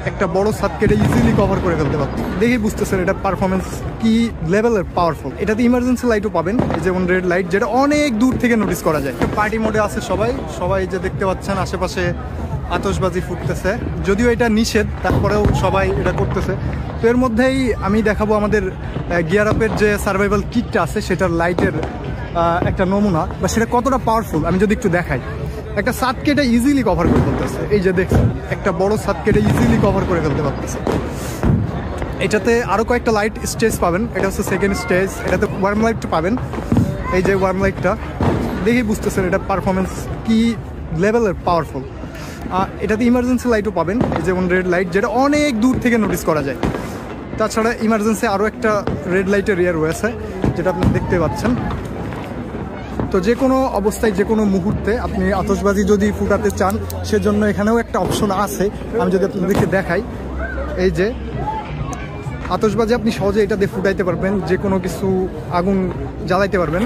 একটা বড় সার্কিটে ইজিলি কভার করে ফেলতে পারবে। দেখেই বুঝতেছেন এটা পারফরমেন্স কি লেভেলের পাওয়ারফুল। এটাতে ইমার্জেন্সি লাইটও পাবেন, যেমন রেড লাইট, যেটা অনেক দূর থেকে নোটিস করা যায়। পার্টি মোডে আছে সবাই যে দেখতে পাচ্ছেন আশেপাশে আতশবাজি ফুটতেছে, যদিও এটা নিষেধ, তারপরেও সবাই এটা করতেছে। তো এর মধ্যেই আমি দেখাবো আমাদের গিয়ার আপের যে সার্ভাইভাল কিটটা আছে সেটার লাইটের একটা নমুনা, বা সেটা কতটা পাওয়ারফুল আমি যদি একটু দেখাই। একটা সার্কিটে ইজিলি কভার করে ফেলতেছে, এই যে দেখছেন একটা বড় সার্কিটে ইজিলি কভার করে ফেলতে পারতেছে। এটাতে আরও কয়েকটা লাইট স্টেজ পাবেন, এটা হচ্ছে সেকেন্ড স্টেজ। এটাতে ওয়ার্ম লাইট পাবেন, এই যে ওয়ার্ম লাইটটা দেখেই বুঝতেছেন এটা পারফরমেন্স কি লেভেলের পাওয়ারফুল। এটাতে ইমার্জেন্সি লাইটও পাবেন, যেমন রেড লাইট, যেটা অনেক দূর থেকে নোটিস করা যায়। তাছাড়া ইমার্জেন্সি আরও একটা রেড লাইটের রিয়ার রয়েছে, যেটা আপনি দেখতে পাচ্ছেন। তো যে কোনো অবস্থায় যে কোনো মুহূর্তে আপনি আতশবাজি যদি ফুটাতে চান, সেজন্য এখানেও একটা অপশন আছে। আমি যদি আপনাদেরকে দেখাই, এই যে আতশবাজি আপনি সহজে এটা দিয়ে ফুটাইতে পারবেন, যে কোনো কিছু আগুন জ্বালাইতে পারবেন।